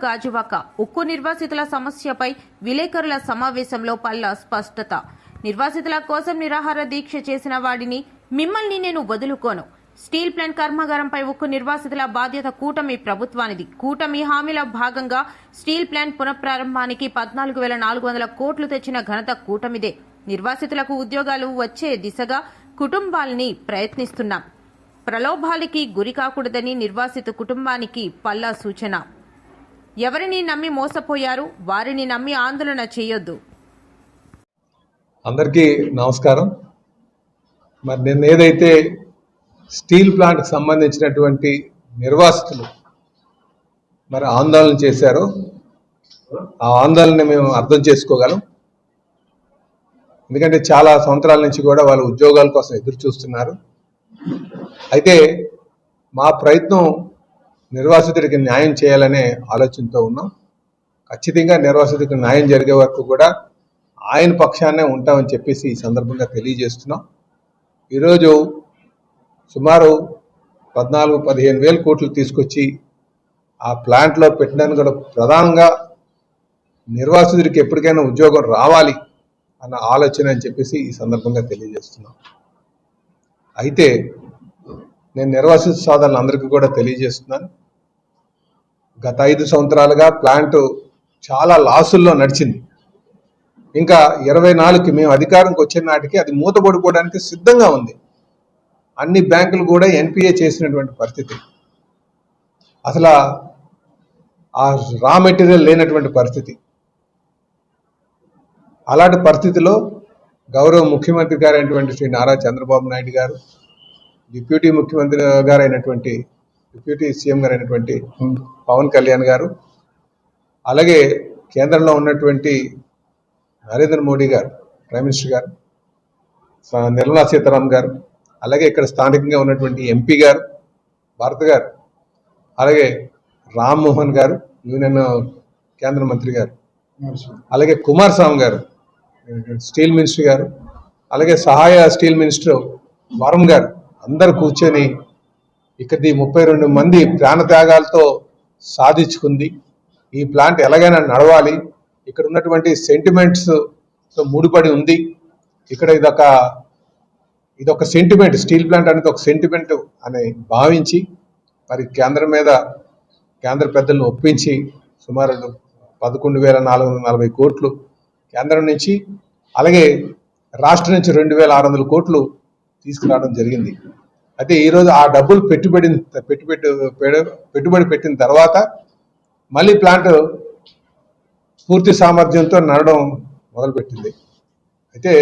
గాజువాక ఉక్కు నిర్వాసితుల సమస్యపై విలేకరుల సమావేశంలో పల్లా స్పష్టత. నిర్వాసితుల కోసం నిరాహార దీక్ష చేసిన వాడిని మిమ్మల్ని నేను వదులుకోను. స్టీల్ ప్లాంట్ కర్మాగారంపై ఉక్కు నిర్వాసితుల బాధ్యత కూటమి ప్రభుత్వానిది. కూటమి హామీల భాగంగా స్టీల్ ప్లాంట్ పునఃప్రారంభానికి 14,400 కోట్లు తెచ్చిన ఘనత కూటమిదే. నిర్వాసితులకు ఉద్యోగాలు వచ్చే దిశగా కుటుంబాల్ని ప్రయత్నిస్తున్నాం. ప్రలోభాలకి గురి కాకూడదని నిర్వాసిత కుటుంబానికి పల్లా సూచన. ఎవరిని నమ్మి మోసపోయారు, వారిని నమ్మి ఆందోళన చేయొద్దు. అందరికీ నమస్కారం. మరి నిన్న ఏదైతే స్టీల్ ప్లాంట్కి సంబంధించినటువంటి నిర్వాసితులు మరి ఆందోళన చేశారో ఆ ఆందోళన మేము అర్థం చేసుకోగలం. ఎందుకంటే చాలా సంవత్సరాల నుంచి కూడా వాళ్ళు ఉద్యోగాల కోసం ఎదురు చూస్తున్నారు. అయితే మా ప్రయత్నం నిర్వాసితుడికి న్యాయం చేయాలనే ఆలోచనతో ఉన్నాం. ఖచ్చితంగా నిర్వాసితుడికి న్యాయం జరిగే వరకు కూడా ఆయన పక్షాన్నే ఉంటామని చెప్పేసి ఈ సందర్భంగా తెలియజేస్తున్నాం. ఈరోజు సుమారు 14-15 వేల కోట్లు తీసుకొచ్చి ఆ ప్లాంట్లో పెట్టడానికి కూడా ప్రధానంగా నిర్వాసితుడికి ఎప్పటికైనా ఉద్యోగం రావాలి అన్న ఆలోచన అని చెప్పేసి ఈ సందర్భంగా తెలియజేస్తున్నాం. అయితే నేను నిర్వాసిత సోదరులందరికీ కూడా తెలియజేస్తున్నాను, గత 5 సంవత్సరాలుగా ప్లాంట్ చాలా లాసుల్లో నడిచింది. ఇంకా 24కి మేము అధికారంకి వచ్చిన నాటికి అది మూతపడిపోవడానికి సిద్ధంగా ఉంది. అన్ని బ్యాంకులు కూడా ఎన్పిఏ చేసినటువంటి పరిస్థితి, అసలు ఆ రా మెటీరియల్ లేనటువంటి పరిస్థితి. అలాంటి పరిస్థితిలో గౌరవ ముఖ్యమంత్రి గారు అయినటువంటి శ్రీ నారా చంద్రబాబు నాయుడు గారు, డిప్యూటీ ముఖ్యమంత్రి గారు అయినటువంటి డిప్యూటీ సీఎం గారు అయినటువంటి పవన్ కళ్యాణ్ గారు, అలాగే కేంద్రంలో ఉన్నటువంటి నరేంద్ర మోడీ గారు ప్రైమ్ మినిస్టర్ గారు, నిర్మలా సీతారామన్ గారు, అలాగే ఇక్కడ స్థానికంగా ఉన్నటువంటి ఎంపీ గారు భారత్ గారు, అలాగే రామ్మోహన్ గారు యూనియన్ కేంద్ర మంత్రి గారు, అలాగే కుమారస్వామి గారు స్టీల్ మినిస్టర్ గారు, అలాగే సహాయ స్టీల్ మినిస్టర్ వరం గారు అందరు కూర్చొని ఇక్కడి 32 మంది ప్రాణత్యాగాలతో సాధించుకుంది. ఈ ప్లాంట్ ఎలాగైనా నడవాలి, ఇక్కడ ఉన్నటువంటి సెంటిమెంట్స్తో ముడిపడి ఉంది. ఇక్కడ ఇదొక సెంటిమెంట్, స్టీల్ ప్లాంట్ అనేది ఒక సెంటిమెంట్ అని భావించి మరి కేంద్ర పెద్దలను ఒప్పించి సుమారు 11,440 కోట్లు కేంద్రం నుంచి, అలాగే రాష్ట్రం నుంచి 2,600 కోట్లు తీసుకురావడం జరిగింది. అయితే ఈరోజు ఆ డబ్బులు పెట్టుబడి పెట్టిన తర్వాత మళ్ళీ ప్లాంట్ పూర్తి సామర్థ్యంతో నడవడం మొదలుపెట్టింది. అయితే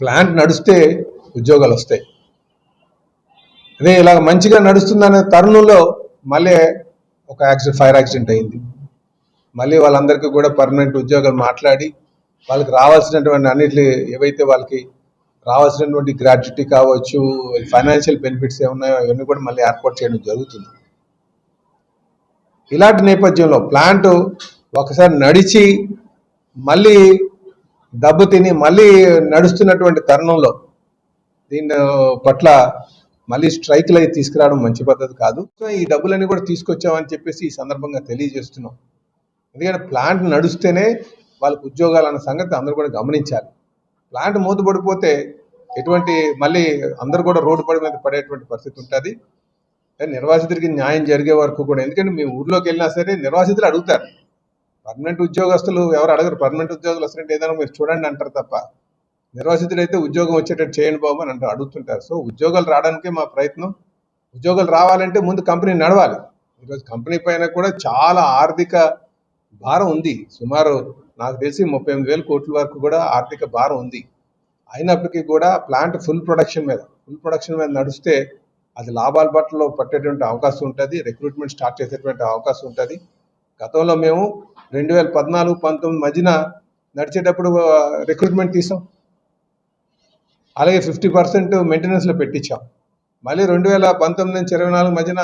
ప్లాంట్ నడిస్తే ఉద్యోగాలు వస్తాయి. అదే ఇలాగ మంచిగా నడుస్తుందనే తరుణంలో మళ్ళీ ఒక ఫైర్ యాక్సిడెంట్ అయింది. మళ్ళీ వాళ్ళందరికీ కూడా పర్మనెంట్ ఉద్యోగాలు మాట్లాడి వాళ్ళకి రావాల్సినటువంటి అన్నిటి ఏవైతే వాళ్ళకి రావాల్సినటువంటి గ్రాట్యుటీ కావచ్చు, ఫైనాన్షియల్ బెనిఫిట్స్ ఏమున్నాయో అవన్నీ కూడా మళ్ళీ ఏర్పాటు చేయడం జరుగుతుంది. ఇలాంటి నేపథ్యంలో ప్లాంట్ ఒకసారి నడిచి మళ్ళీ దెబ్బతిని మళ్ళీ నడుస్తున్నటువంటి తరుణంలో దీని పట్ల మళ్ళీ స్ట్రైక్లు అయితే తీసుకురావడం మంచి పద్ధతి కాదు. సో ఈ డబ్బులన్నీ కూడా తీసుకొచ్చామని చెప్పేసి ఈ సందర్భంగా తెలియజేస్తున్నాం. ఎందుకంటే ప్లాంట్ నడుస్తేనే వాళ్ళకి ఉద్యోగాలు అన్న సంగతి అందరూ కూడా గమనించాలి. ప్లాంట్ మూతపడిపోతే మళ్ళీ అందరూ కూడా రోడ్డు మీద పడేటువంటి పరిస్థితి ఉంటుంది. నిర్వాసితుడికి న్యాయం జరిగే వరకు కూడా, ఎందుకంటే మీ ఊర్లోకి వెళ్ళినా సరే నిర్వాసితులు అడుగుతారు, పర్మనెంట్ ఉద్యోగస్తులు ఎవరు అడగరు. పర్మనెంట్ ఉద్యోగులు వస్తుంటే ఏదైనా మీరు చూడండి అంటారు తప్ప, నిర్వాసితుడు అయితే ఉద్యోగం వచ్చేటట్టు చేయండి బాబు అని అడుగుతుంటారు. సో ఉద్యోగాలు రావడానికే మా ప్రయత్నం. ఉద్యోగాలు రావాలంటే ముందు కంపెనీ నడవాలి. ఈరోజు కంపెనీ పైన కూడా చాలా ఆర్థిక భారం ఉంది. సుమారు నాకు తెలిసి 38,000 కోట్ల వరకు కూడా ఆర్థిక భారం ఉంది. అయినప్పటికీ కూడా ప్లాంట్ ఫుల్ ప్రొడక్షన్ మీద నడిస్తే అది లాభాల బట్టలో పట్టేటువంటి అవకాశం ఉంటుంది, రిక్రూట్మెంట్ స్టార్ట్ చేసేటువంటి అవకాశం ఉంటుంది. గతంలో మేము 2014-19 మధ్యన నడిచేటప్పుడు రిక్రూట్మెంట్ తీసాం, అలాగే 50% మెయింటెనెన్స్లో పెట్టించాం. మళ్ళీ 2019-24 మధ్యన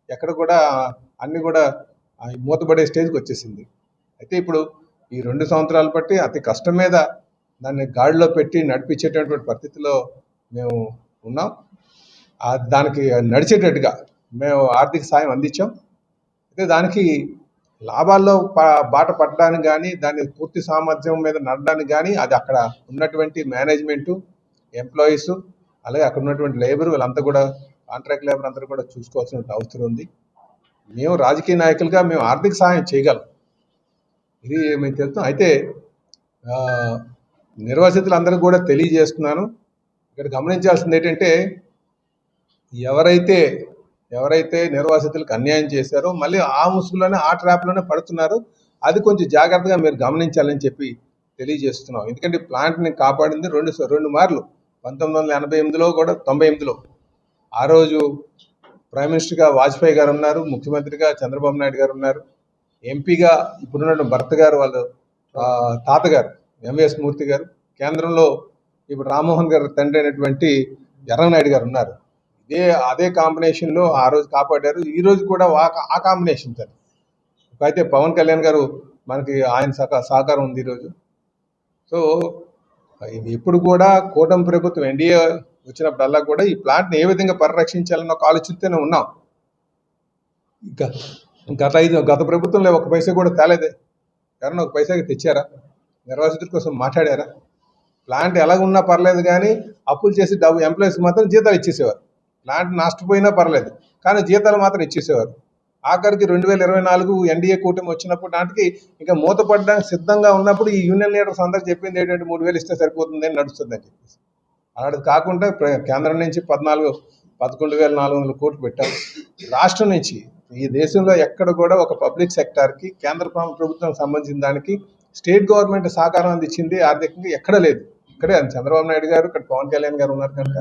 ఎక్కడ కూడా అన్ని కూడా మూతపడే స్టేజ్కి వచ్చేసింది. అయితే ఇప్పుడు ఈ 2 సంవత్సరాలు బట్టి అతి కష్టం మీద దాన్ని గాడిలో పెట్టి నడిపించేటటువంటి పరిస్థితిలో మేము ఉన్నాం. దానికి నడిచేటట్టుగా మేము ఆర్థిక సాయం అందించాం. అయితే దానికి లాభాల్లో బాట పట్టడానికి కానీ దాని పూర్తి సామర్థ్యం మీద నడడానికి కానీ అది అక్కడ ఉన్నటువంటి మేనేజ్మెంటు, ఎంప్లాయీస్, అలాగే అక్కడ ఉన్నటువంటి లేబర్, వీళ్ళంతా కూడా కాంట్రాక్ట్ లేబర్ అంతా కూడా చూసుకోవాల్సిన అవసరం ఉంది. మేము రాజకీయ నాయకులుగా మేము ఆర్థిక సహాయం చేయగలం, ఇది మేము తెలుస్తాం. అయితే నిర్వాసితులందరూ కూడా తెలియజేస్తున్నాను, ఇక్కడ గమనించాల్సింది ఏంటంటే ఎవరైతే నిర్వాసితులకు అన్యాయం చేశారో మళ్ళీ ఆ ముసుగులోనే ఆ ట్రాప్లోనే పడుతున్నారు. అది కొంచెం జాగ్రత్తగా మీరు గమనించాలని చెప్పి తెలియజేస్తున్నాం. ఎందుకంటే ప్లాంట్ని కాపాడింది రెండు మార్లు, 1988లో కూడా 98లో. ఆ రోజు ప్రైమ్ మినిస్టర్గా వాజ్పేయి గారు ఉన్నారు, ముఖ్యమంత్రిగా చంద్రబాబు నాయుడు గారు ఉన్నారు, ఎంపీగా ఇప్పుడున్న భర్త గారు వాళ్ళ తాతగారు ఎంవిఎస్ మూర్తి గారు, కేంద్రంలో ఇప్పుడు రామ్మోహన్ గారు తండ్రి అయినటువంటి ఎర్రనాయుడు గారు ఉన్నారు. అదే కాంబినేషన్లో ఆ రోజు కాపాడారు. ఈ రోజు కూడా ఆ కాంబినేషన్ సార్. అయితే పవన్ కళ్యాణ్ గారు మనకి ఆయన సహకారం ఉంది ఈరోజు. సో ఇప్పుడు కూడా కూటమి ప్రభుత్వం ఎన్డీఏ వచ్చినప్పుడల్లా కూడా ఈ ప్లాంట్ని ఏ విధంగా పరిరక్షించాలన్న ఒక ఆలోచనతోనే ఉన్నాం. గత ప్రభుత్వంలో ఒక పైసా కూడా తేలేదే. ఎవరన్నా ఒక పైసాకి తెచ్చారా? నిర్వాసితుల కోసం మాట్లాడారా? ప్లాంట్ ఎలాగున్నా పర్లేదు కానీ అప్పులు చేసి ఎంప్లాయీస్ మాత్రం జీతాలు ఇచ్చేసేవారు. ప్లాంట్ నష్టపోయినా పర్లేదు కానీ జీతాలు మాత్రం ఇచ్చేసేవారు. ఆఖరికి 2024 ఎన్డీఏ కూటమి వచ్చినప్పుడు నాటికి ఇంకా మూతపడడానికి సిద్ధంగా ఉన్నప్పుడు ఈ యూనియన్ లీడర్స్ అందరూ చెప్పింది ఏంటంటే 3,000 ఇస్తే సరిపోతుందని నడుస్తుందని చెప్పేసి. అలాంటిది కాకుండా కేంద్రం నుంచి 11,400 కోట్లు పెట్టాం. రాష్ట్రం నుంచి ఈ దేశంలో ఎక్కడ కూడా ఒక పబ్లిక్ సెక్టార్కి కేంద్ర ప్రభుత్వం సంబంధించిన దానికి స్టేట్ గవర్నమెంట్ సహకారం అందించింది ఆర్థికంగా ఎక్కడ లేదు. ఇక్కడే చంద్రబాబు నాయుడు గారు, ఇక్కడ పవన్ కళ్యాణ్ గారు ఉన్నారు కనుక